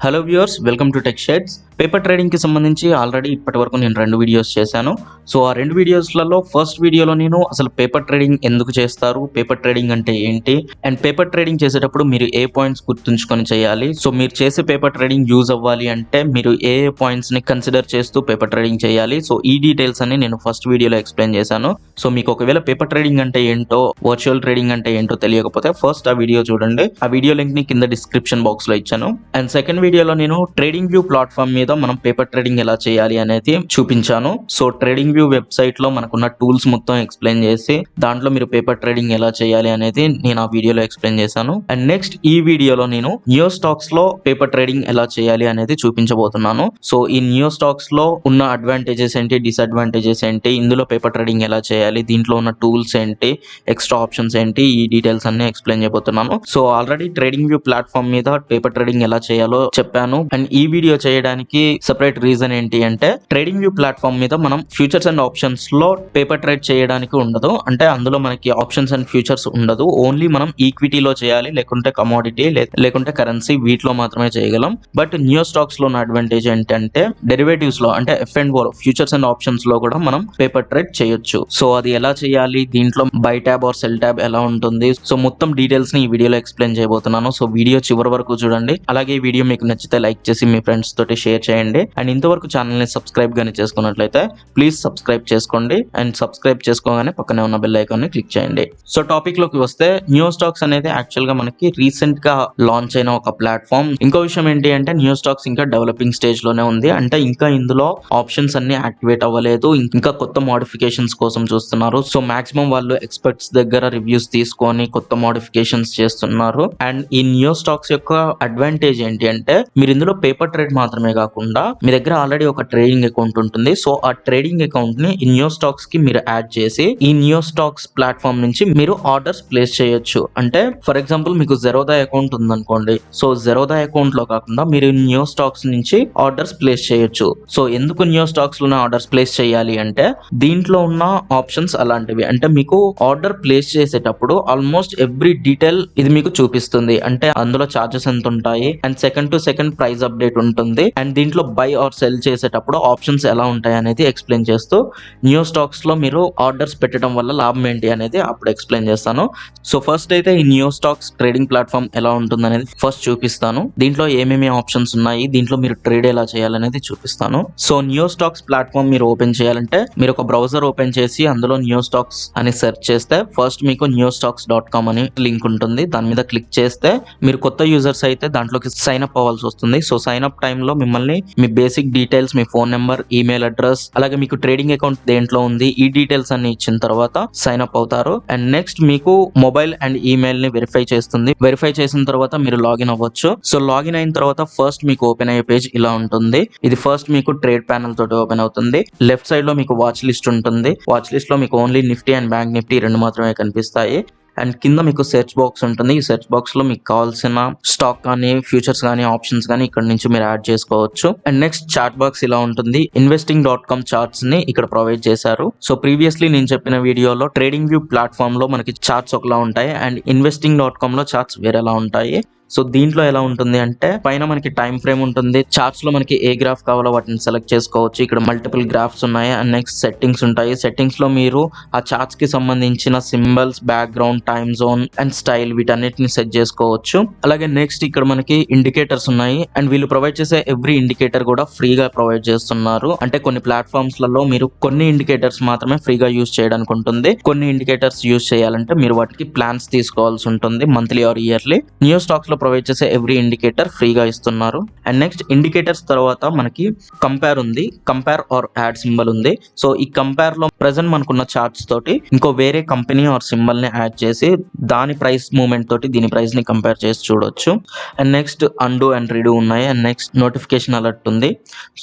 Hello viewers, welcome to tech shades. Paper ట్రేడింగ్కి సంబంధించి already ఇప్పటి వరకు నేను 2 వీడియోస్ చేశాను. సో ఆ 2 వీడియోస్లలో ఫస్ట్ వీడియోలో నేను అసలు పేపర్ ట్రేడింగ్ ఎందుకు చేస్తారు, పేపర్ ట్రేడింగ్ అంటే ఏంటి, అండ్ పేపర్ ట్రేడింగ్ చేసేటప్పుడు మీరు ఏ పాయింట్స్ గుర్తుంచుకొని చేయాలి, సో మీరు చేసే పేపర్ ట్రేడింగ్ యూజ్ అవ్వాలి అంటే మీరు ఏ పాయింట్స్ని కన్సిడర్ చేస్తూ పేపర్ ట్రేడింగ్ చేయాలి, సో ఈ డీటెయిల్స్ అన్ని నేను ఫస్ట్ వీడియోలో ఎక్స్ప్లెయిన్ చేశాను. సో మీకు ఒకవేళ పేపర్ ట్రేడింగ్ అంటే ఏంటో, వర్చువల్ ట్రేడింగ్ అంటే ఏంటో తెలియకపోతే ఫస్ట్ ఆ వీడియో చూడండి. ఆ వీడియో లింక్ ని కింద డిస్క్రిప్షన్ బాక్స్ లో ఇచ్చాను. అండ్ సెకండ్ వీడియోలో నేను ట్రేడింగ్ వ్యూ ప్లాట్ఫామ్ మీద మనం పేపర్ ట్రేడింగ్ ఎలా చేయాలి అనేది చూపించాను. సో ట్రేడింగ్ వ్యూ వెబ్సైట్ లో మనకున్న టూల్స్ మొత్తం ఎక్స్ప్లెయిన్ చేసి దాంట్లో మీరు పేపర్ ట్రేడింగ్ ఎలా చేయాలి అనేది నేను ఆ వీడియోలో ఎక్స్ప్లెయిన్ చేశాను. అండ్ నెక్స్ట్ ఈ వీడియోలో నేను న్యూ స్టాక్స్ లో పేపర్ ట్రేడింగ్ ఎలా చేయాలి అనేది చూపించబోతున్నాను. సో ఈ న్యూ స్టాక్స్ లో ఉన్న అడ్వాంటేజెస్ ఏంటి, డిసడ్వాంటేజెస్ ఏంటి, ఇందులో పేపర్ ట్రేడింగ్ ఎలా చేయాలి, దీంట్లో ఉన్న టూల్స్ ఏంటి, ఎక్స్ట్రా ఆప్షన్స్ ఏంటి, ఈ డీటెయిల్స్ అన్ని ఎక్స్ప్లెయిన్ చేయబోతున్నాను. So already trading view platform మీద పేపర్ ట్రేడింగ్ ఎలా చేయాలో చెప్పాను. అండ్ ఈ వీడియో చేయడానికి సెపరేట్ రీజన్ ఏంటి అంటే ట్రేడింగ్ వ్యూ ప్లాట్ఫామ్ మీద మనం ఫ్యూచర్స్ అండ్ ఆప్షన్స్ లో పేపర్ ట్రేడ్ చేయడానికి ఉండదు. అంటే అందులో మనకి ఆప్షన్స్ అండ్ ఫ్యూచర్స్ ఉండదు. ఓన్లీ మనం ఈక్విటీలో చేయాలి, లేకుంటే కమోడిటీ, లేకుంటే కరెన్సీ, వీటిలో మాత్రమే చేయగలం. బట్ న్యూ స్టాక్స్ లో ఉన్న అడ్వాంటేజ్ ఏంటంటే డెరివేటివ్స్ లో అంటే F&O ఫ్యూచర్స్ అండ్ ఆప్షన్స్ లో కూడా మనం పేపర్ ట్రేడ్ చేయొచ్చు. సో అది ఎలా చేయాలి, దీంట్లో buy tab or sell tab ఎలా ఉంటుంది, సో మొత్తం డీటెయిల్స్ ని ఈ వీడియోలో ఎక్స్ప్లెయిన్ చేయబోతున్నాను. సో వీడియో చివరి వరకు చూడండి. అలాగే ఈ వీడియో మీకు నచ్చితే లైక్ చేసి మీ ఫ్రెండ్స్ తోటి షేర్ చేయండి. అండ్ ఇంతవరకు ఛానల్ ని సబ్స్క్రైబ్ గానీ చేసుకున్నట్లయితే ప్లీజ్ సబ్స్క్రైబ్ చేసుకోండి. అండ్ సబ్స్క్రైబ్ చేసుకోగానే పక్కనే ఉన్న బెల్ ఐకాన్ ని క్లిక్ చేయండి. సో టాపిక్ లోకి వస్తే న్యూ స్టాక్స్ అనేది యాక్చువల్ గా మనకి రీసెంట్ గా లాంచ్ అయిన ఒక ప్లాట్ఫామ్. ఇంకో విషయం ఏంటి అంటే న్యూ స్టాక్స్ ఇంకా డెవలపింగ్ స్టేజ్ లోనే ఉంది. అంటే ఇంకా ఇందులో ఆప్షన్స్ అన్ని యాక్టివేట్ అవ్వలేదు, ఇంకా కొత్త మోడిఫికేషన్స్ కోసం చూస్తున్నారు. సో మాక్సిమం వాళ్ళు ఎక్స్పర్ట్స్ దగ్గర రివ్యూస్ తీసుకొని కొత్త మోడిఫికేషన్స్ చేస్తున్నారు. అండ్ ఈ న్యూ స్టాక్స్ యొక్క అడ్వాంటేజ్ ఏంటి అంటే మీరు ఇందులో పేపర్ ట్రేడ్ మాత్రమే కాకుండా మీ దగ్గర ఆల్రెడీ ఒక ట్రేడింగ్ అకౌంట్ ఉంటుంది. సో ఆ ట్రేడింగ్ అకౌంట్ ని ఈ న్యూ స్టాక్స్ కి మీరు యాడ్ చేసి ఈ న్యూ స్టాక్స్ ప్లాట్ఫామ్ నుంచి మీరు ఆర్డర్స్ ప్లేస్ చేయొచ్చు. అంటే ఫర్ ఎగ్జాంపుల్ మీకు జెరోదా అకౌంట్ ఉందనుకోండి, సో జెరోదా అకౌంట్ లో కాకుండా మీరు న్యూ స్టాక్స్ నుంచి ఆర్డర్స్ ప్లేస్ చేయొచ్చు. సో ఎందుకు న్యూ స్టాక్స్ లోనే ఆర్డర్స్ ప్లేస్ చేయాలి అంటే దీంట్లో ఉన్న ఆప్షన్స్ అలాంటివి. అంటే మీకు ఆర్డర్ ప్లేస్ చేసేటప్పుడు ఆల్మోస్ట్ ఎవ్రీ డీటెయిల్ ఇది మీకు చూపిస్తుంది. అంటే అందులో చార్జెస్ ఎంత ఉంటాయి, and second to second price update ఉంటుంది, అండ్ దీంట్లో బై ఆర్ సెల్ చేసేటప్పుడు ఆప్షన్స్ ఎలా ఉంటాయి అనేది ఎక్స్ప్లెయిన్ చేస్తూ న్యూ స్టాక్స్ లో మీరు ఆర్డర్స్ పెట్టడం వల్ల లాభం ఏంటి అనేది అప్పుడు ఎక్స్ప్లెయిన్ చేస్తాను. సో ఫస్ట్ అయితే ఈ న్యూ స్టాక్స్ ట్రేడింగ్ ప్లాట్ఫామ్ ఎలా ఉంటుంది అనేది ఫస్ట్ చూపిస్తాను. దీంట్లో ఏమేమి ఆప్షన్స్ ఉన్నాయి, దీంట్లో మీరు ట్రేడ్ ఎలా చేయాలనేది చూపిస్తాను. సో న్యూ స్టాక్స్ ప్లాట్ఫామ్ మీరు ఓపెన్ చేయాలంటే మీరు ఒక బ్రౌజర్ ఓపెన్ చేసి అందులో న్యూ స్టాక్స్ అని సెర్చ్ చేస్తే ఫస్ట్ మీకు newstocks.com అని లింక్ ఉంటుంది. దాని మీద క్లిక్ చేస్తే మీరు కొత్త యూజర్స్ అయితే దాంట్లోకి సైన్ అప్ అవ్వాల్సి వస్తుంది. సో సైన్ అప్ టైంలో మిమ్మల్ని మీ బేసిక్ డీటెయిల్స్, మీ ఫోన్ నెంబర్, ఈమెయిల్ అడ్రస్, అలాగే మీకు ట్రేడింగ్ అకౌంట్ దేంట్లో ఉంది, ఈ డీటెయిల్స్ అన్ని ఇచ్చిన తర్వాత సైన్ అప్ అవుతారు. అండ్ నెక్స్ట్ మీకు మొబైల్ అండ్ ఈమెయిల్ ని వెరిఫై చేస్తుంది. వెరిఫై చేసిన తర్వాత మీరు లాగిన్ అవ్వచ్చు. సో లాగిన్ అయిన తర్వాత ఫస్ట్ మీకు ఓపెన్ అయ్యే పేజ్ ఇలా ఉంటుంది. ఇది ఫస్ట్ మీకు ట్రేడ్ ప్యానల్ తోటి ఓపెన్ అవుతుంది. లెఫ్ట్ సైడ్ లో మీకు వాచ్ లిస్ట్ ఉంటుంది. వాచ్ లిస్ట్ లో మీకు only Nifty and bank Nifty 2 మాత్రమే కనిపిస్తాయి. అండ్ కింద మీకు సెర్చ్ బాక్స్ ఉంటుంది. ఈ సెర్చ్ బాక్స్ లో మీకు కావాల్సిన స్టాక్ కానీ, ఫ్యూచర్స్ కానీ, ఆప్షన్స్ కానీ ఇక్కడ నుంచి మీరు యాడ్ చేసుకోవచ్చు. అండ్ నెక్స్ట్ చార్ట్ బాక్స్ ఇలా ఉంటుంది. investing.com చార్ట్స్ ని ఇక్కడ ప్రొవైడ్ చేశారు. సో ప్రీవియస్లీ నేను చెప్పిన వీడియోలో ట్రేడింగ్ వ్యూ ప్లాట్ఫామ్ లో మనకి చార్ట్స్ ఒకలా ఉంటాయి, అండ్ investing.com లో చార్ట్స్ వేరేలా ఉంటాయి. సో దీంట్లో ఎలా ఉంటుంది అంటే పైన మనకి టైం ఫ్రేమ్ ఉంటుంది. చార్ట్స్ లో మనకి ఏ గ్రాఫ్ కావాలో వాటిని సెలెక్ట్ చేసుకోవచ్చు. ఇక్కడ మల్టిపుల్ గ్రాఫ్స్ ఉన్నాయి. అండ్ నెక్స్ట్ సెట్టింగ్స్ ఉంటాయి. సెట్టింగ్స్ లో మీరు ఆ చార్ట్స్ కి సంబంధించిన symbols, background, time zone and style వీటన్నిటిని సెట్ చేసుకోవచ్చు. అలాగే నెక్స్ట్ ఇక్కడ మనకి ఇండికేటర్స్ ఉన్నాయి. అండ్ వీళ్ళు ప్రొవైడ్ చేసే ఎవ్రీ ఇండికేటర్ కూడా ఫ్రీగా ప్రొవైడ్ చేస్తున్నారు. అంటే కొన్ని ప్లాట్ఫామ్స్ లలో మీరు కొన్ని ఇండికేటర్స్ మాత్రమే ఫ్రీగా యూజ్ చేయడానికి ఉంటుంది. కొన్ని ఇండికేటర్స్ యూజ్ చేయాలంటే మీరు వాటికి ప్లాన్స్ తీసుకోవాల్సి ఉంటుంది, monthly or yearly. New stocks లో ప్రొవైడ్ చేసే ఎవ్రీ ఇండికేటర్ ఫ్రీగా ఇస్తున్నారు. అండ్ నెక్స్ట్ ఇండికేటర్స్ తర్వాత మనకి కంపేర్ ఉంది. కంపేర్ ఆర్ యాడ్ సింబల్ ఉంది. సో ఈ కంపేర్ లో ప్రెసెంట్ మనకున్న చార్ట్స్ తోటి ఇంకో వేరే కంపెనీ ఆర్ సింబల్ ని యాడ్ చేసి దాని ప్రైస్ మూవ్మెంట్ తోటి దీని ప్రైస్ ని కంపేర్ చేసి చూడొచ్చు. And next and and read ఉన్నాయి. అండ్ నెక్స్ట్ నోటిఫికేషన్ అలర్ట్ ఉంది.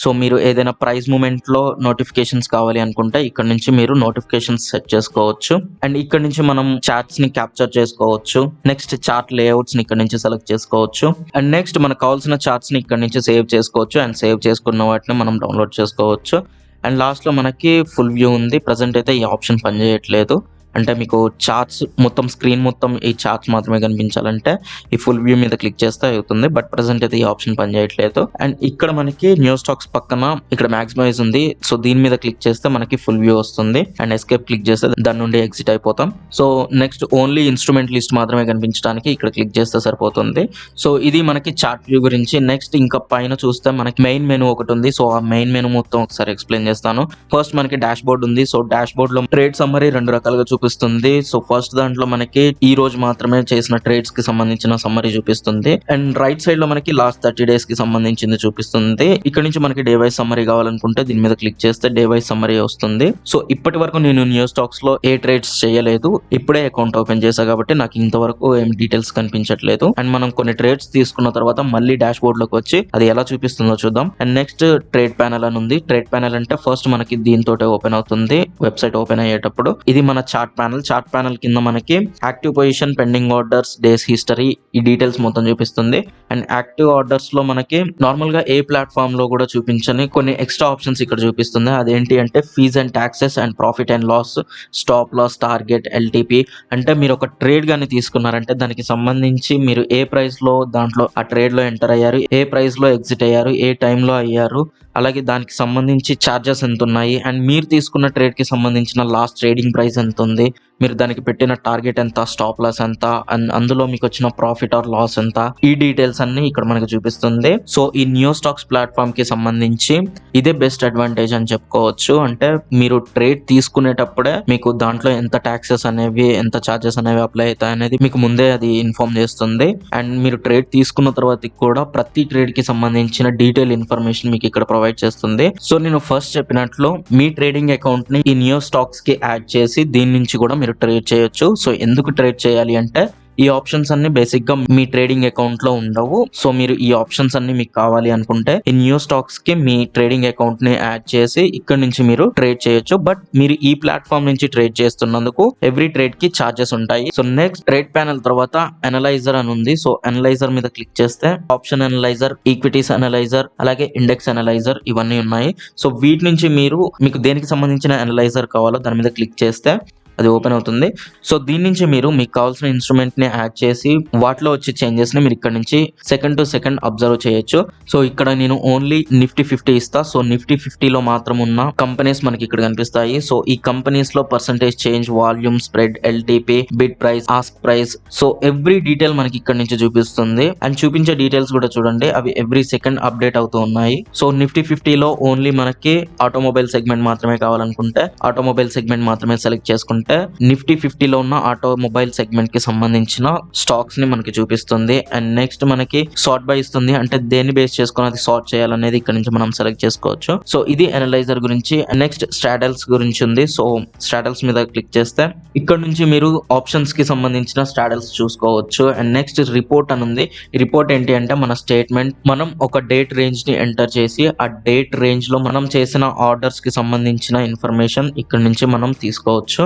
సో మీరు ఏదైనా ప్రైస్ మూవ్మెంట్ లో నోటిఫికేషన్స్ కావాలి అనుకుంటే ఇక్కడ నుంచి మీరు నోటిఫికేషన్స్ సెట్ చేసుకోవచ్చు. అండ్ ఇక్కడ నుంచి మనం చార్ట్స్ ని క్యాప్చర్ చేసుకోవచ్చు. నెక్స్ట్ చార్ట్ లేఅవుట్స్ ని ఇక్కడ నుంచి సెలెక్ట్ చేసుకోవచ్చు. అండ్ నెక్స్ట్ మనకు కావాల్సిన చార్ట్స్ ని ఇక్కడ నుంచి సేవ్ చేసుకోవచ్చు. అండ్ సేవ్ చేసుకున్న వాటిని మనం డౌన్లోడ్ చేసుకోవచ్చు. అండ్ లాస్ట్ లో మనకి ఫుల్ వ్యూ ఉంది. ప్రెసెంట్ అయితే ఈ ఆప్షన్ పనిచేయట్లేదు. అంటే మీకు చార్ట్స్ మొత్తం స్క్రీన్ మొత్తం ఈ చార్ట్స్ మాత్రమే కనిపించాలంటే ఈ ఫుల్ వ్యూ మీద క్లిక్ చేస్తే అవుతుంది. బట్ ప్రెసెంట్ అయితే ఈ ఆప్షన్ పనిచేయట్లేదు. అండ్ ఇక్కడ మనకి న్యూ స్టాక్స్ పక్కన ఇక్కడ మాక్సిమైజ్ ఉంది. సో దీని మీద క్లిక్ చేస్తే మనకి ఫుల్ వ్యూ వస్తుంది. అండ్ ఎస్కేప్ క్లిక్ చేస్తే దాని నుండి ఎగ్జిట్ అయిపోతాం. So next only instrument list మాత్రమే కనిపించడానికి ఇక్కడ క్లిక్ చేస్తే సరిపోతుంది. సో ఇది మనకి చార్ట్ వ్యూ గురించి. నెక్స్ట్ ఇంకా పైన చూస్తే మనకి మెయిన్ మెనూ ఒకటి ఉంది. సో ఆ మెయిన్ మెనూ మొత్తం ఒకసారి ఎక్స్ప్లెయిన్ చేస్తాను. ఫస్ట్ మనకి డాష్ బోర్డ్ ఉంది. సో డాష్ బోర్డ్ లో ట్రేడ్ సమ్మరీ 2 రకాలుగా చూపిస్తుంది. సో ఫస్ట్ దాంట్లో మనకి ఈ రోజు మాత్రమే చేసిన ట్రేడ్స్ కి సంబంధించిన సమ్మరీ చూపిస్తుంది. అండ్ రైట్ సైడ్ లో మనకి లాస్ట్ 30 డేస్ కి సంబంధించింది చూపిస్తుంది. ఇక్కడ నుంచి మనకి డే వైస్ సమ్మరీ కావాలనుకుంటే దీని మీద క్లిక్ చేస్తే డే వైస్ సమ్మరీ వస్తుంది. సో ఇప్పటి వరకు నేను న్యూ స్టాక్స్ లో ఏ ట్రేడ్స్ చేయలేదు. ఇప్పుడే అకౌంట్ ఓపెన్ చేశా కాబట్టి నాకు ఇంతవరకు ఏం డీటెయిల్స్ కనిపించట్లేదు. అండ్ మనం కొన్ని ట్రేడ్స్ తీసుకున్న తర్వాత మళ్ళీ డాష్ బోర్డ్ లోకి వచ్చి అది ఎలా చూపిస్తుందో చూద్దాం. అండ్ నెక్స్ట్ ట్రేడ్ ప్యానల్ అని ఉంది. ట్రేడ్ ప్యానల్ అంటే ఫస్ట్ మనకి దీంతో ఓపెన్ అవుతుంది వెబ్సైట్ ఓపెన్ అయ్యేటప్పుడు. ఇది మన చార్ట్ ప్యానల్. చార్ట్ ప్యానల్ కింద మనకి active position, pending orders, days history, ఈ డీటెయిల్స్ మొత్తం చూపిస్తుంది. అండ్ యాక్టివ్ ఆర్డర్స్ లో మనకి నార్మల్ గా ఏ ప్లాట్ఫామ్ లో కూడా చూపించని కొన్ని ఎక్స్ట్రా ఆప్షన్స్ ఇక్కడ చూపిస్తుంది. అదేంటి అంటే fees and taxes and profit and loss, stop loss, target, LTP. అంటే మీరు ఒక ట్రేడ్ గాని తీసుకున్నారంటే దానికి సంబంధించి మీరు ఏ ప్రైస్ లో దాంట్లో ఆ ట్రేడ్ లో ఎంటర్ అయ్యారు, ఏ ప్రైస్ లో ఎగ్జిట్ అయ్యారు, ఏ టైంలో అయ్యారు, అలాగే దానికి సంబంధించి ఛార్జెస్ ఎంత ఉన్నాయి, అండ్ మీరు తీసుకున్న ట్రేడ్ కి సంబంధించిన లాస్ట్ ట్రేడింగ్ ప్రైస్ ఎంత ఉంది, మీరు దానికి పెట్టిన టార్గెట్ ఎంత, స్టాప్ లాస్ ఎంత, అండ్ అందులో మీకు వచ్చిన ప్రాఫిట్ ఆర్ లాస్ ఎంత, ఈ డీటెయిల్స్ అన్ని ఇక్కడ మనకు చూపిస్తుంది. సో ఈ న్యూ స్టాక్స్ ప్లాట్ఫామ్ కి సంబంధించి ఇదే బెస్ట్ అడ్వాంటేజ్ అని చెప్పుకోవచ్చు. అంటే మీరు ట్రేడ్ తీసుకునేటప్పుడే మీకు దాంట్లో ఎంత ట్యాక్సెస్ అనేవి, ఎంత ఛార్జెస్ అనేవి అప్లై అవుతాయి అనేది మీకు ముందే అది ఇన్ఫార్మ్ చేస్తుంది. అండ్ మీరు ట్రేడ్ తీసుకున్న తర్వాత కూడా ప్రతి ట్రేడ్ కి సంబంధించిన డీటెయిల్ ఇన్ఫర్మేషన్ మీకు ఇక్కడ ప్రొవైడ్ చేస్తుంది. సో నేను ఫస్ట్ చెప్పినట్లు మీ ట్రేడింగ్ అకౌంట్ ని ఈ న్యూ స్టాక్స్ కి యాడ్ చేసి దీని నుంచి కూడా మీరు ట్రేడ్ చేయొచ్చు. సో ఎందుకు ట్రేడ్ చేయాలి అంటే ఈ ఆప్షన్స్ అన్ని బేసిక్ గా మీ ట్రేడింగ్ అకౌంట్ లో ఉండవు. సో మీరు ఈ ఆప్షన్స్ అన్ని మీకు కావాలి అనుకుంటే ఈ న్యూ స్టాక్స్ కి మీ ట్రేడింగ్ అకౌంట్ ని యాడ్ చేసి ఇక్కడ నుంచి మీరు ట్రేడ్ చేయొచ్చు. బట్ మీరు ఈ ప్లాట్ఫామ్ నుంచి ట్రేడ్ చేస్తున్నందుకు ఎవ్రీ ట్రేడ్ కి ఛార్జెస్ ఉంటాయి. సో నెక్స్ట్ ట్రేడ్ ప్యానల్ తర్వాత అనలైజర్ అని ఉంది. సో అనలైజర్ మీద క్లిక్ చేస్తే ఆప్షన్ అనలైజర్, ఈక్విటీస్ అనలైజర్, అలాగే ఇండెక్స్ అనలైజర్ ఇవన్నీ ఉన్నాయి. సో వీటి నుంచి మీకు దేనికి సంబంధించిన అనలైజర్ కావాలో దాని మీద క్లిక్ చేస్తే అది ఓపెన్ అవుతుంది. సో దీని నుంచి మీరు మీకు కావాల్సిన ఇన్స్ట్రుమెంట్ ని యాడ్ చేసి వాటిలో వచ్చే చేంజెస్ ని మీరు ఇక్కడ నుంచి సెకండ్ టు సెకండ్ అబ్జర్వ్ చేయొచ్చు. సో ఇక్కడ నేను ఓన్లీ నిఫ్టీ 50 ఇస్తా. సో నిఫ్టీ 50 లో మాత్రం ఉన్న కంపెనీస్ మనకి ఇక్కడ కనిపిస్తాయి. సో ఈ కంపెనీస్ లో percentage change, volume, spread, LTP, bid price, ask price, so every detail మనకి ఇక్కడ నుంచి చూపిస్తుంది. అండ్ చూపించే డీటెయిల్స్ కూడా చూడండి, అవి ఎవ్రీ సెకండ్ అప్డేట్ అవుతూ ఉన్నాయి. సో నిఫ్టీ 50 లో ఓన్లీ మనకి ఆటోమొబైల్ సెగ్మెంట్ మాత్రమే కావాలనుకుంటే ఆటోమొబైల్ సెగ్మెంట్ మాత్రమే సెలెక్ట్ చేసుకుంటే నిఫ్టీ 50 లో ఉన్న ఆటోమొబైల్ సెగ్మెంట్ కి సంబంధించిన స్టాక్స్ ని మనకి చూపిస్తుంది. అండ్ నెక్స్ట్ మనకి సార్ట్ బై ఇస్తుంది. అంటే దేన్ని బేస్ చేసుకుని అది సార్ట్ చేయాలనేది ఇక్కడ నుంచి మనం సెలెక్ట్ చేసుకోవచ్చు. సో ఇది అనలైజర్ గురించి. నెక్స్ట్ స్ట్రాటల్స్ గురించి ఉంది. సో స్ట్రాటల్స్ మీద క్లిక్ చేస్తే ఇక్కడ నుంచి మీరు ఆప్షన్స్ కి సంబంధించిన స్ట్రాటల్స్ చూసుకోవచ్చు. అండ్ నెక్స్ట్ రిపోర్ట్ అని ఉంది. ఈ రిపోర్ట్ ఏంటి అంటే మన స్టేట్మెంట్, మనం ఒక డేట్ రేంజ్ ని ఎంటర్ చేసి ఆ డేట్ రేంజ్ లో మనం చేసిన ఆర్డర్స్ కి సంబంధించిన ఇన్ఫర్మేషన్ ఇక్కడ నుంచి మనం తీసుకోవచ్చు.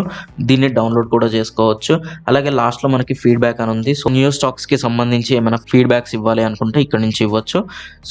దీన్ని డౌన్లోడ్ కూడా చేసుకోవచ్చు. అలాగే లాస్ట్ లో మనకి ఫీడ్బ్యాక్ అని ఉంది. సో న్యూ స్టాక్స్ కి సంబంధించి ఏమైనా ఫీడ్బ్యాక్స్ ఇవ్వాలి అనుకుంటే ఇక్కడ నుంచి ఇవ్వచ్చు.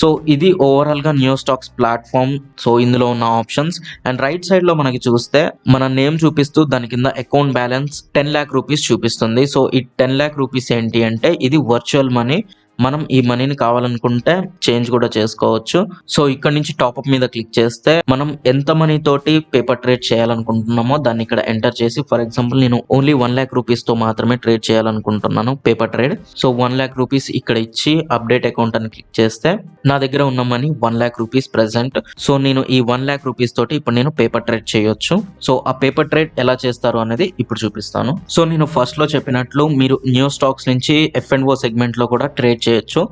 సో ఇది ఓవరాల్ గా న్యూ స్టాక్స్ ప్లాట్ఫామ్. సో ఇందులో ఉన్న ఆప్షన్స్. అండ్ రైట్ సైడ్ లో మనకి చూస్తే మన నేమ్ చూపిస్తూ దాని కింద అకౌంట్ బ్యాలెన్స్ 10 lakh రూపీస్ చూపిస్తుంది. సో ఈ 10 lakh రూపీస్ ఏంటి అంటే ఇది వర్చువల్ మనీ. మనం ఈ మనీని కావాలనుకుంటే చేంజ్ కూడా చేసుకోవచ్చు. సో ఇక్కడ నుంచి టాప్అప్ మీద క్లిక్ చేస్తే మనం ఎంత మనీ తోటి పేపర్ ట్రేడ్ చేయాలనుకుంటున్నామో దాన్ని ఇక్కడ ఎంటర్ చేసి, ఫర్ ఎగ్జాంపుల్ నేను ఓన్లీ 1 lakh రూపీస్ తో మాత్రమే ట్రేడ్ చేయాలనుకుంటున్నాను paper trade. So 1 lakh rupees ఇక్కడ ఇచ్చి అప్డేట్ అకౌంట్ అని క్లిక్ చేస్తే నా దగ్గర ఉన్న money 1 lakh rupees present. So నేను ఈ 1 lakh రూపీస్ తోటి ఇప్పుడు నేను పేపర్ ట్రేడ్ చేయొచ్చు. సో ఆ పేపర్ ట్రేడ్ ఎలా చేస్తారు అనేది ఇప్పుడు చూపిస్తాను. సో నేను ఫస్ట్ లో చెప్పినట్లు మీరు న్యూ స్టాక్స్ నుంచి F&O సెగ్మెంట్ లో కూడా ట్రేడ్ చేయొచ్చు.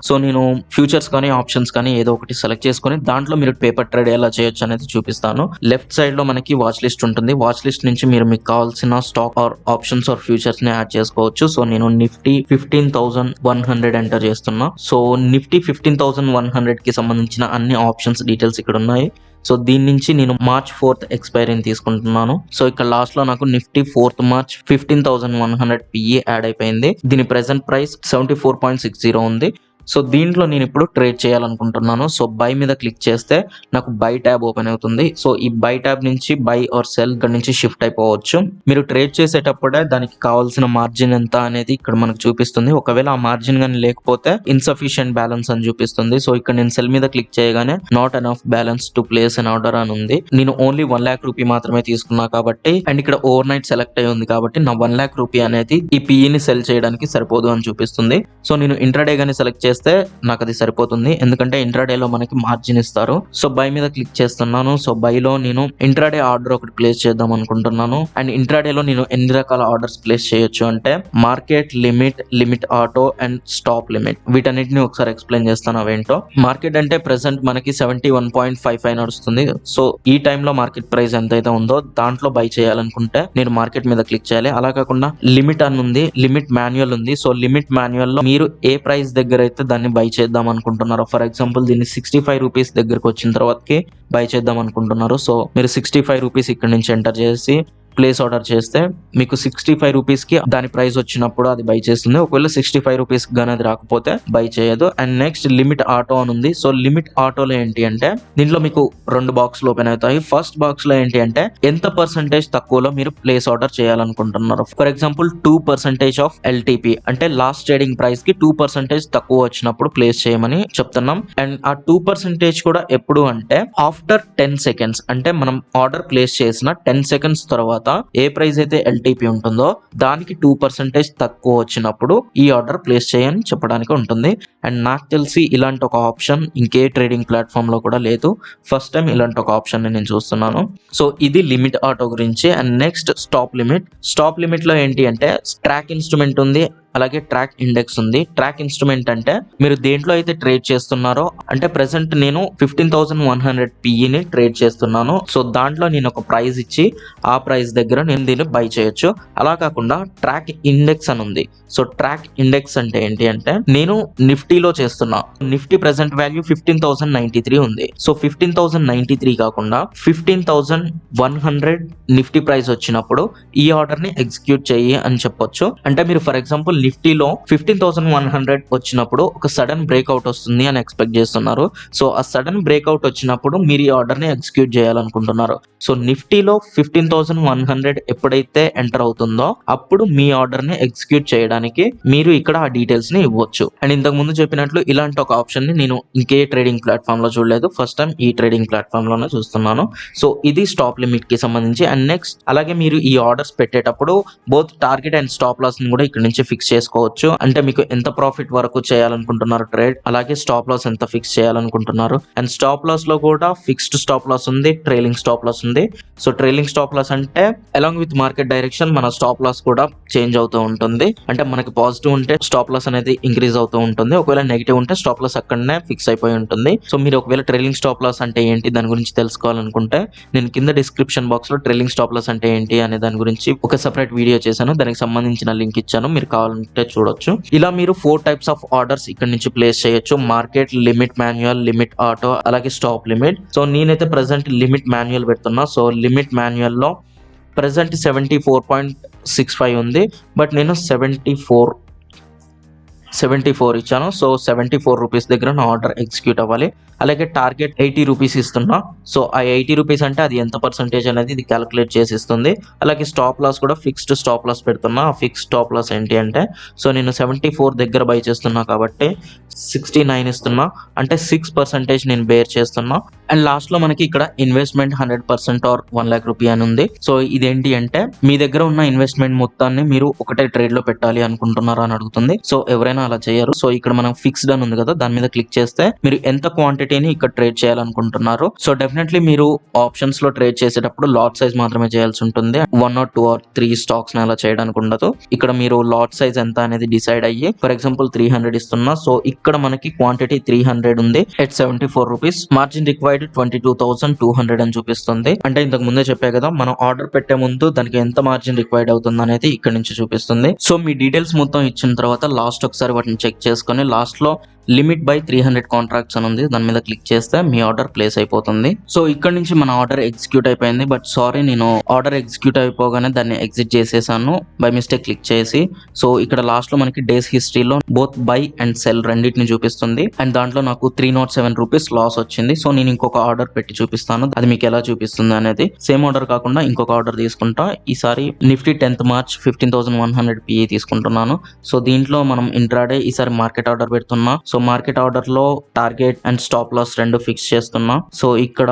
సో నేను ఫ్యూచర్స్ కానీ ఆప్షన్స్ కానీ ఏదో ఒకటి సెలెక్ట్ చేసుకుని దాంట్లో మీరు పేపర్ ట్రేడ్ ఎలా చేయొచ్చు అనేది చూపిస్తాను. లెఫ్ట్ సైడ్ లో మనకి వాచ్ లిస్ట్ ఉంటుంది. వాచ్ లిస్ట్ నుంచి మీరు మీకు కావాల్సిన stock or options or futures ని యాడ్ చేసుకోవచ్చు. సో నేను నిఫ్టీ 15,100 ఎంటర్ చేస్తున్నా. సో నిఫ్టీ 15,100 కి సంబంధించిన అన్ని ఆప్షన్స్ డీటెయిల్స్ ఇక్కడ ఉన్నాయి. సో దీని నుంచి నేను March 4th ఎక్స్పైరీని తీసుకుంటున్నాను. సో ఇక్కడ లాస్ట్ లో నాకు Nifty 4th March 15,100 PE add అయిపోయింది. దీని ప్రెసెంట్ ప్రైస్ 74.60 ఉంది. సో దీంట్లో నేను ఇప్పుడు ట్రేడ్ చేయాలనుకుంటున్నాను. సో బై మీద క్లిక్ చేస్తే నాకు బై ట్యాబ్ ఓపెన్ అవుతుంది. సో ఈ బై ట్యాబ్ నుంచి బై ఆర్ సెల్ ఇక్కడ నుంచి షిఫ్ట్ అయిపోవచ్చు. మీరు ట్రేడ్ చేసేటప్పుడే దానికి కావాల్సిన మార్జిన్ ఎంత అనేది ఇక్కడ మనకు చూపిస్తుంది. ఒకవేళ ఆ మార్జిన్ కానీ లేకపోతే ఇన్సఫిషియెంట్ బ్యాలెన్స్ అని చూపిస్తుంది. సో ఇక్కడ నేను సెల్ మీద క్లిక్ చేయగానే not enough balance to place an order అని ఉంది. నేను ఓన్లీ 1 lakh రూపీ మాత్రమే తీసుకున్నా కాబట్టి అండ్ ఇక్కడ ఓవర్ నైట్ సెలెక్ట్ అయి ఉంది కాబట్టి నా 1 lakh రూపీ అనేది ఈ పిఈని సెల్ చేయడానికి సరిపోదు అని చూపిస్తుంది. సో నేను ఇంట్రాడే గానీ సెలెక్ట్ చేస్తే నాకు అది సరిపోతుంది, ఎందుకంటే ఇంట్రాడే లో మనకి మార్జిన్ ఇస్తారు. సో బై మీద క్లిక్ చేస్తున్నాను. సో బై లో నేను ఇంట్రాడే ఆర్డర్ ఒకటి ప్లేస్ చేద్దాం అనుకుంటున్నాను. అండ్ ఇంట్రాడే లో నేను ఎన్ని రకాల ఆర్డర్స్ ప్లేస్ చేయొచ్చు అంటే market, limit, limit auto and stop limit. వీటన్నిటిని ఒకసారి ఎక్స్ప్లెయిన్ చేస్తాను అవేంటో. మార్కెట్ అంటే ప్రెసెంట్ మనకి 71.55 నడుస్తుంది. సో ఈ టైంలో మార్కెట్ ప్రైస్ ఎంతైతే ఉందో దాంట్లో బై చేయాలనుకుంటే నేను మార్కెట్ మీద క్లిక్ చేయాలి. అలా కాకుండా లిమిట్ అని ఉంది, లిమిట్ మాన్యువల్ ఉంది. సో లిమిట్ మాన్యువల్ లో మీరు ఏ ప్రైస్ దగ్గర అయితే దాన్ని బై చేద్దాం అనుకుంటున్నారు, ఫర్ ఎగ్జాంపుల్ దీన్ని 65 రూపీస్ దగ్గరకు వచ్చిన తర్వాతకి బై చేద్దాం అనుకుంటున్నారు. సో మీరు 65 రూపీస్ ఇక్కడ నుంచి ఎంటర్ చేసి ప్లేస్ ఆర్డర్ చేస్తే మీకు 65 రూపీస్ కి దాని ప్రైస్ వచ్చినప్పుడు అది బై చేస్తుంది. ఒకవేళ 65 రూపీస్ గానీ అది రాకపోతే బై చేయదు. అండ్ నెక్స్ట్ లిమిట్ ఆటో అని ఉంది. సో లిమిట్ ఆటోలో ఏంటి అంటే దీంట్లో మీకు 2 బాక్స్లు ఓపెన్ అవుతాయి. ఫస్ట్ బాక్స్ లో ఏంటి అంటే ఎంత పర్సెంటేజ్ తక్కువలో మీరు ప్లేస్ ఆర్డర్ చేయాలనుకుంటున్నారు. ఫర్ ఎగ్జాంపుల్ 2% ఆఫ్ ఎల్టీపీ అంటే లాస్ట్ ట్రేడింగ్ ప్రైస్ కి 2% తక్కువ వచ్చినప్పుడు ప్లేస్ చేయమని చెప్తున్నాం. అండ్ ఆ 2% కూడా ఎప్పుడు అంటే ఆఫ్టర్ 10 seconds అంటే మనం ఆర్డర్ ప్లేస్ చేసిన 10 seconds తర్వాత ఏ ప్రైస్ అయితే ఎల్టీపీ ఉంటుందో దానికి 2% తక్కువ వచ్చినప్పుడు ఈ ఆర్డర్ ప్లేస్ చేయని చెప్పడానికి ఉంటుంది. అండ్ నాకు తెలిసి ఇలాంటి ఒక ఆప్షన్ ఇంకే ట్రేడింగ్ ప్లాట్ఫామ్ లో కూడా లేదు. ఫస్ట్ టైం ఇలాంటి ఒక ఆప్షన్ నేను చూస్తున్నాను. సో ఇది లిమిట్ ఆటో గురించి. And next stop limit. Stop limit లో ఏంటి అంటే ట్రాక్ ఇన్స్ట్రుమెంట్ ఉంది, అలాగే ట్రాక్ ఇండెక్స్ ఉంది. ట్రాక్ ఇన్స్ట్రుమెంట్ అంటే మీరు దేంట్లో అయితే ట్రేడ్ చేస్తున్నారో, అంటే ప్రెసెంట్ నేను 15,100 పిఈని ట్రేడ్ చేస్తున్నాను. సో దాంట్లో నేను ఒక ప్రైస్ ఇచ్చి ఆ ప్రైస్ దగ్గర నేను దీన్ని బై చేయొచ్చు. అలా కాకుండా ట్రాక్ ఇండెక్స్ అని ఉంది. సో ట్రాక్ ఇండెక్స్ అంటే ఏంటి అంటే నేను నిఫ్టీలో చేస్తున్నా, నిఫ్టీ ప్రెసెంట్ వాల్యూ 15,093 ఉంది. సో 15,093 కాకుండా 15,100 నిఫ్టీ ప్రైస్ వచ్చినప్పుడు ఈ ఆర్డర్ ని ఎగ్జిక్యూట్ చెయ్యి అని చెప్పొచ్చు. అంటే మీరు ఫర్ ఎగ్జాంపుల్ నిఫ్టీలో 15,100 వచ్చినప్పుడు ఒక సడన్ బ్రేక్అవుట్ వస్తుంది అని ఎక్స్పెక్ట్ చేస్తున్నారు. సో ఆ సడన్ బ్రేక్అవుట్ వచ్చినప్పుడు మీరు ఈ ఆర్డర్ ని ఎగ్జిక్యూట్ చేయాలనుకుంటున్నారు. సో నిఫ్టీలో 15,100 ఎప్పుడైతే ఎంటర్ అవుతుందో అప్పుడు మీ ఆర్డర్ ని ఎగ్జిక్యూట్ చేయడానికి మీరు ఇక్కడ ఆ డీటెయిల్స్ ని ఇవ్వచ్చు. అండ్ ఇంతకు ముందు చెప్పినట్లు ఇలాంటి ఒక ఆప్షన్ ని నేను ఇంకే ట్రేడింగ్ ప్లాట్ఫామ్ లో చూడలేదు. ఫస్ట్ టైం ఈ ట్రేడింగ్ ప్లాట్ఫామ్ లోనే చూస్తున్నాను. సో ఇది స్టాప్ లిమిట్ కి సంబంధించి. అండ్ నెక్స్ట్ అలాగే మీరు ఈ ఆర్డర్స్ పెట్టేటప్పుడు both target and stop loss ని కూడా ఇక్కడ నుంచి ఫిక్స్ చేసుకోవచ్చు. అంటే మీకు ఎంత ప్రాఫిట్ వరకు చేయాలనుకుంటున్నారు ట్రేడ్, అలాగే స్టాప్ లాస్ ఎంత ఫిక్స్ చేయాలనుకుంటున్నారు. అండ్ స్టాప్ లాస్ లో కూడా ఫిక్స్డ్ స్టాప్ లాస్ ఉంది, ట్రైలింగ్ స్టాప్ లాస్ ఉంది. సో ట్రైలింగ్ స్టాప్ లాస్ అంటే అలాంగ్ విత్ మార్కెట్ డైరెక్షన్ మన స్టాప్ లాస్ కూడా చేంజ్ అవుతూ ఉంటుంది. అంటే మనకి పాజిటివ్ ఉంటే స్టాప్ లాస్ అనేది ఇంక్రీజ్ అవుతూ ఉంటుంది, ఒకవేళ నెగిటివ్ ఉంటే స్టాప్ లాస్ అక్కడనే ఫిక్స్ అయిపోయి ఉంటుంది. సో మీరు ఒకవేళ ట్రైలింగ్ స్టాప్ లాస్ అంటే ఏంటి దాని గురించి తెలుసుకోవాలనుకుంటే నేను కింద డిస్క్రిప్షన్ బాక్స్ లో ట్రైలింగ్ స్టాప్ లాస్ అంటే ఏంటి అనే దాని గురించి ఒక సెపరేట్ వీడియో చేశాను, దానికి సంబంధించిన లింక్ ఇచ్చాను, మీరు కావాలంటే చూడొచ్చు. ఇలా మీరు 4 types ఆఫ్ ఆర్డర్స్ ఇక్కడ నుంచి ప్లేస్ చేయొచ్చు. Market, limit manual, limit auto, అలాగే స్టాప్ లిమిట్. సో నేనైతే ప్రెసెంట్ లిమిట్ మాన్యువల్ పెడుతున్నా. సో లిమిట్ మాన్యువల్ లో ప్రెసెంట్ 74.65 ఉంది, బట్ నేను 74 ఇచ్చాను. సో 74 రూపీస్ దగ్గర నా ఆర్డర్ ఎగ్జిక్యూట్ అవ్వాలి. అలాగే టార్గెట్ 80 రూపీస్ ఇస్తున్నా. సో ఆ 80 రూపీస్ అంటే అది ఎంత పర్సెంటేజ్ అనేది ఇది క్యాలిక్యులేట్ చేసి ఇస్తుంది. అలాగే స్టాప్ లాస్ కూడా ఫిక్స్డ్ స్టాప్ లాస్ పెడుతున్నా. ఆ ఫిక్స్డ్ స్టాప్ లాస్ ఏంటి అంటే సో నేను 74 దగ్గర బై చేస్తున్నా కాబట్టి 69 ఇస్తున్నా, అంటే 6% నేను బేర్ చేస్తున్నా. అండ్ లాస్ట్ లో మనకి ఇక్కడ ఇన్వెస్ట్మెంట్ 100% ఆర్ 1 lakh రూపీ అని ఉంది. సో ఇదేంటి అంటే మీ దగ్గర ఉన్న ఇన్వెస్ట్మెంట్ మొత్తాన్ని మీరు ఒకటే ట్రేడ్ లో పెట్టాలి అనుకుంటున్నారా అని అడుగుతుంది. సో ఎవరైనా అలా చేయరు. సో ఇక్కడ మనం ఫిక్స్డ్ అని ఉంది కదా, దాని మీద క్లిక్ చేస్తే మీరు ఎంత క్వాంటిటీని ఇక్కడ ట్రేడ్ చేయాలనుకుంటున్నారు. సో డెఫినెట్లీ మీరు ఆప్షన్స్ లో ట్రేడ్ చేసేటప్పుడు లాట్ సైజ్ మాత్రమే చేయాల్సి ఉంటుంది. 1 or 2 or 3 స్టాక్స్ అలా చేయడానికి ఉండదు. ఇక్కడ మీరు లాట్ సైజ్ ఎంత అనేది డిసైడ్ అయ్యి ఫర్ ఎగ్జాంపుల్ 300 ఇస్తున్నా. సో ఇక్కడ మనకి క్వాంటిటీ 300 ఉంది ఎట్ 74 రూపీస్. మార్జిన్ రిక్వైర్డ్ 22,200 అని చూపిస్తుంది. అంటే ఇంతకు ముందే చెప్పే కదా, మనం ఆర్డర్ పెట్టే ముందు దానికి ఎంత మార్జిన్ రిక్వైర్డ్ అవుతుంది అనేది ఇక్కడ నుంచి చూపిస్తుంది. సో మీ డీటెయిల్స్ మొత్తం ఇచ్చిన తర్వాత లాస్ట్ ఒకసారి వాటిని చెక్ చేసుకొని లాస్ట్ లో లిమిట్ బై 300 కాంట్రాక్ట్స్ అని ఉంది, దాని మీద క్లిక్ చేస్తే మీ ఆర్డర్ ప్లేస్ అయిపోతుంది. సో ఇక్కడ నుంచి మన ఆర్డర్ ఎగ్జిక్యూట్ అయిపోయింది. బట్ సారీ, నేను ఆర్డర్ ఎగ్జిక్యూట్ అయిపోగానే దాన్ని ఎగ్జిట్ చేసేసాను బై మిస్టేక్ క్లిక్ చేసి. సో ఇక్కడ లాస్ట్ లో మనకి డేస్ హిస్టరీలో బోత్ బై అండ్ సెల్ రెండింటిని చూపిస్తుంది. అండ్ దాంట్లో నాకు 307 రూపీస్ లాస్ వచ్చింది. సో నేను ఇంకొక ఆర్డర్ పెట్టి చూపిస్తాను, అది మీకు ఎలా చూపిస్తుంది అనేది. సేమ్ ఆర్డర్ కాకుండా ఇంకొక ఆర్డర్ తీసుకుంటా. ఈసారి నిఫ్టీ 10th March 15,100 PE తీసుకుంటున్నాను. సో దీంట్లో మనం ఇంట్రాడే ఈసారి మార్కెట్ ఆర్డర్ పెడుతున్నా. సో మార్కెట్ ఆర్డర్ లో టార్గెట్ అండ్ స్టాప్ లాస్ రెండు ఫిక్స్ చేస్తున్నా. సో ఇక్కడ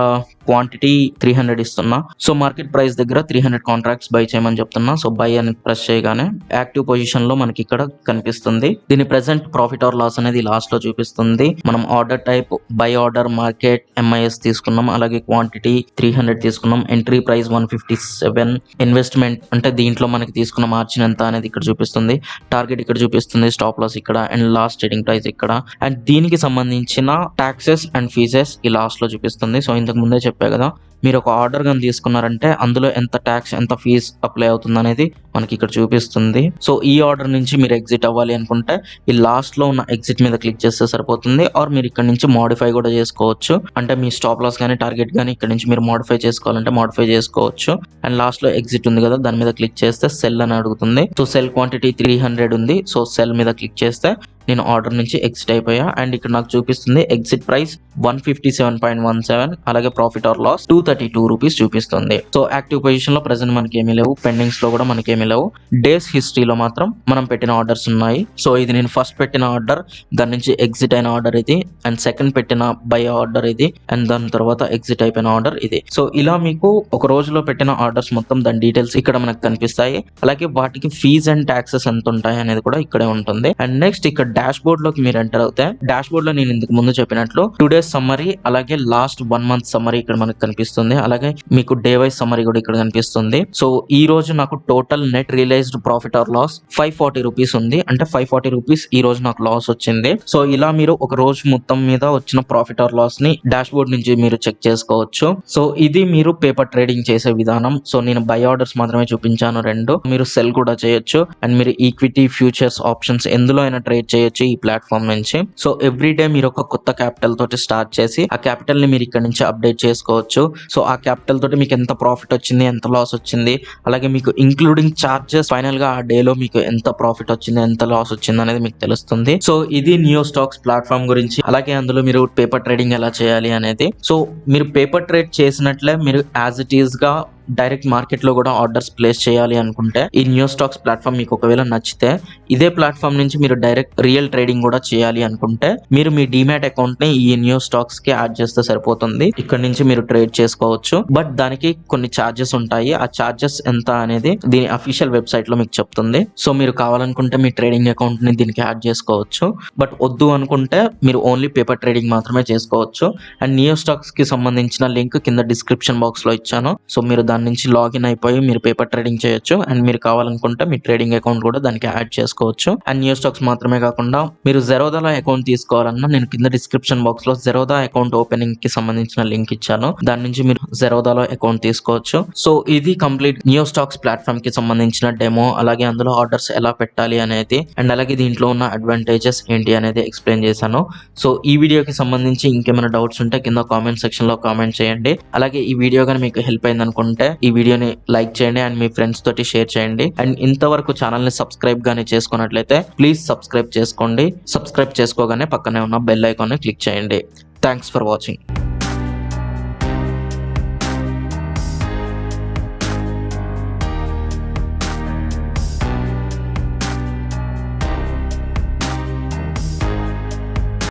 క్వాంటిటీ 300 ఇస్తున్నా. సో మార్కెట్ ప్రైస్ దగ్గర 300 కాంట్రాక్ట్స్ బై చేయమని చెప్తున్నా. సో బై అని ప్రెస్ చేయగానే యాక్టివ్ పొజిషన్ లో మనకి ఇక్కడ కనిపిస్తుంది. దీని ప్రెసెంట్ ప్రాఫిట్ ఆర్ లాస్ అనేది లాస్ట్ లో చూపిస్తుంది. మనం order type by order market MIS తీసుకున్నాం, అలాగే క్వాంటిటీ 300 తీసుకున్నాం, ఎంట్రీ ప్రైస్ 157, ఇన్వెస్ట్మెంట్ అంటే దీంట్లో మనకి తీసుకున్న మార్జిన్ ఎంత అనేది ఇక్కడ చూపిస్తుంది, టార్గెట్ ఇక్కడ చూపిస్తుంది, స్టాప్ లాస్ ఇక్కడ, అండ్ లాస్ట్ ట్రేడింగ్ ప్రైస్ ఇక్కడ, అండ్ దీనికి సంబంధించిన టాక్సెస్ అండ్ ఫీజెస్ ఈ లాస్ట్ లో చూపిస్తుంది. సో ఇంతకు ముందే చెప్పా కదా, మీరు ఒక ఆర్డర్ కానీ తీసుకున్నారంటే అందులో ఎంత ట్యాక్స్ ఎంత ఫీజ్ అప్లై అవుతుంది అనేది మనకి ఇక్కడ చూపిస్తుంది. సో ఈ ఆర్డర్ నుంచి మీరు ఎగ్జిట్ అవ్వాలి అనుకుంటే ఈ లాస్ట్ లో ఉన్న ఎగ్జిట్ మీద క్లిక్ చేస్తే సరిపోతుంది. ఆర్ మీరు ఇక్కడ నుంచి మోడిఫై కూడా చేసుకోవచ్చు. అంటే మీ స్టాప్ లాస్ కానీ టార్గెట్ కానీ ఇక్కడ నుంచి మీరు మోడిఫై చేసుకోవాలంటే మోడిఫై చేసుకోవచ్చు. అండ్ లాస్ట్ లో ఎగ్జిట్ ఉంది కదా, దాని మీద క్లిక్ చేస్తే సెల్ అని అడుగుతుంది. సో సెల్ క్వాంటిటీ 300 ఉంది. సో సెల్ మీద క్లిక్ చేస్తే నేను ఆర్డర్ నుంచి ఎగ్జిట్ అయిపోయా. అండ్ ఇక్కడ నాకు చూపిస్తుంది ఎగ్జిట్ ప్రైస్ 157.17, అలాగే ప్రాఫిట్ ఆర్ లాస్ 232 రూపీస్ చూపిస్తుంది. సో యాక్టివ్ పొజిషన్ లో ప్రెసెంట్ మనకి ఏమీ లేవు, పెండింగ్స్ లో కూడా మనకి ఏమీ లేవు. డేస్ హిస్టరీలో మాత్రం మనం పెట్టిన ఆర్డర్స్ ఉన్నాయి. సో ఇది నేను ఫస్ట్ పెట్టిన ఆర్డర్, దాని నుంచి ఎగ్జిట్ అయిన ఆర్డర్ ఇది, అండ్ సెకండ్ పెట్టిన బై ఆర్డర్ ఇది, అండ్ దాని తర్వాత ఎగ్జిట్ అయిపోయిన ఆర్డర్ ఇది. సో ఇలా మీకు ఒక రోజులో పెట్టిన ఆర్డర్స్ మొత్తం దాని డీటెయిల్స్ ఇక్కడ మనకు కనిపిస్తాయి. అలాగే వాటికి ఫీజ్ అండ్ ట్యాక్సెస్ ఎంత ఉంటాయి అనేది కూడా ఇక్కడే ఉంటుంది. అండ్ నెక్స్ట్ ఇక్కడ డాష్ బోర్డ్ లోకి మీరు ఎంటర్ అవుతే డాష్ బోర్డ్ లో నేను ఇంతకు ముందు చెప్పినట్లు 2 days సమ్మరీ, అలాగే లాస్ట్ 1 month సమ్మరీ ఇక్కడ మనకు కనిపిస్తుంది. అలాగే మీకు డే వైజ్ సమ్మరీ కూడా ఇక్కడ కనిపిస్తుంది. సో ఈ రోజు నాకు total net realized profit or loss 540 rupees ఉంది. అంటే 540 రూపీస్ ఈ రోజు నాకు లాస్ వచ్చింది. సో ఇలా మీరు ఒక రోజు మొత్తం మీద వచ్చిన ప్రాఫిట్ ఆర్ లాస్ ని డాష్ బోర్డ్ నుంచి మీరు చెక్ చేసుకోవచ్చు. సో ఇది మీరు పేపర్ ట్రేడింగ్ చేసే విధానం. సో నేను బై ఆర్డర్స్ మాత్రమే చూపించాను 2. మీరు సెల్ కూడా చేయొచ్చు, అండ్ మీరు ఈక్విటీ, ఫ్యూచర్స్, ఆప్షన్స్ ఎందులో అయినా ట్రేడ్ చేయొచ్చు ఈ ప్లాట్ఫామ్ నుంచి. సో ఎవ్రీ డే మీరు ఒక కొత్త క్యాపిటల్ తోటి స్టార్ట్ చేసి ఆ క్యాపిటల్ ని మీరు ఇక్కడ నుంచి అప్డేట్ చేసుకోవచ్చు. సో ఆ క్యాపిటల్ తోటి మీకు ఎంత ప్రాఫిట్ వచ్చింది, ఎంత లాస్ వచ్చింది, అలాగే మీకు ఇంక్లూడింగ్ చార్జెస్ ఫైనల్ గా ఆ డే లో మీకు ఎంత ప్రాఫిట్ వచ్చింది, ఎంత లాస్ వచ్చింది అనేది మీకు తెలుస్తుంది. సో ఇది నియో స్టాక్స్ ప్లాట్ఫామ్ గురించి. అలాగే అందులో మీరు పేపర్ ట్రేడింగ్ ఎలా చేయాలి అనేది. సో మీరు పేపర్ ట్రేడ్ చేసినట్లే మీరు యాజ్ ఇట్ ఈస్ గా డైరెక్ట్ మార్కెట్ లో కూడా ఆర్డర్స్ ప్లేస్ చేయాలి అనుకుంటే ఈ న్యూ స్టాక్స్ ప్లాట్ఫామ్ మీకు ఒకవేళ నచ్చితే, ఇదే ప్లాట్ఫామ్ నుంచి మీరు డైరెక్ట్ రియల్ ట్రేడింగ్ కూడా చేయాలి అనుకుంటే మీరు మీ డీమ్యాట్ అకౌంట్ ని ఈ న్యూ స్టాక్స్ కి యాడ్ చేస్తే సరిపోతుంది. ఇక్కడ నుంచి మీరు ట్రేడ్ చేసుకోవచ్చు. బట్ దానికి కొన్ని చార్జెస్ ఉంటాయి. ఆ చార్జెస్ ఎంత అనేది దీని అఫీషియల్ వెబ్సైట్ లో మీకు చెప్తుంది. సో మీరు కావాలనుకుంటే మీ ట్రేడింగ్ అకౌంట్ ని దీనికి యాడ్ చేసుకోవచ్చు. బట్ వద్దు అనుకుంటే మీరు ఓన్లీ పేపర్ ట్రేడింగ్ మాత్రమే చేసుకోవచ్చు. అండ్ నియో స్టాక్స్ కి సంబంధించిన లింక్ కింద డిస్క్రిప్షన్ బాక్స్ లో ఇచ్చాను. సో మీరు దాని నుంచి లాగిన్ అయిపోయి మీరు పేపర్ ట్రేడింగ్ చేయొచ్చు. అండ్ మీరు కావాలనుకుంటే మీ ట్రేడింగ్ అకౌంట్ కూడా దానికి యాడ్ చేసుకోవచ్చు. అండ్ న్యూ స్టాక్స్ మాత్రమే కాకుండా మీరు జెరోదాలో అకౌంట్ తీసుకోవాలన్నా నేను కింద డిస్క్రిప్షన్ బాక్స్ లో జెరోదా అకౌంట్ ఓపెనింగ్ కి సంబంధించిన లింక్ ఇచ్చాను. దాని నుంచి మీరు జెరోదాలో అకౌంట్ తీసుకోవచ్చు. సో ఇది కంప్లీట్ న్యూ స్టాక్స్ ప్లాట్ఫామ్ కి సంబంధించిన డెమో. అలాగే అందులో ఆర్డర్స్ ఎలా పెట్టాలి అనేది, అండ్ అలాగే దీంట్లో ఉన్న అడ్వాంటేజెస్ ఏంటి అనేది ఎక్స్ప్లెయిన్ చేశాను. సో ఈ వీడియోకి సంబంధించి ఇంకేమైనా డౌట్స్ ఉంటే కింద కామెంట్ సెక్షన్ లో కామెంట్ చేయండి. అలాగే ఈ వీడియో కానీ మీకు హెల్ప్ అయింది అనుకుంటే ఈ వీడియోని లైక్ చేయండి అండ్ మీ ఫ్రెండ్స్ తోటి షేర్ చేయండి. అండ్ ఇంతవరకు ఛానల్ ని సబ్స్క్రైబ్ గానీ చేసుకున్నట్లయితే ప్లీజ్ సబ్స్క్రైబ్ చేసుకోండి. సబ్స్క్రైబ్ చేసుకోగానే పక్కనే ఉన్న బెల్ ఐకాన్ ని క్లిక్ చేయండి. Thanks for watching.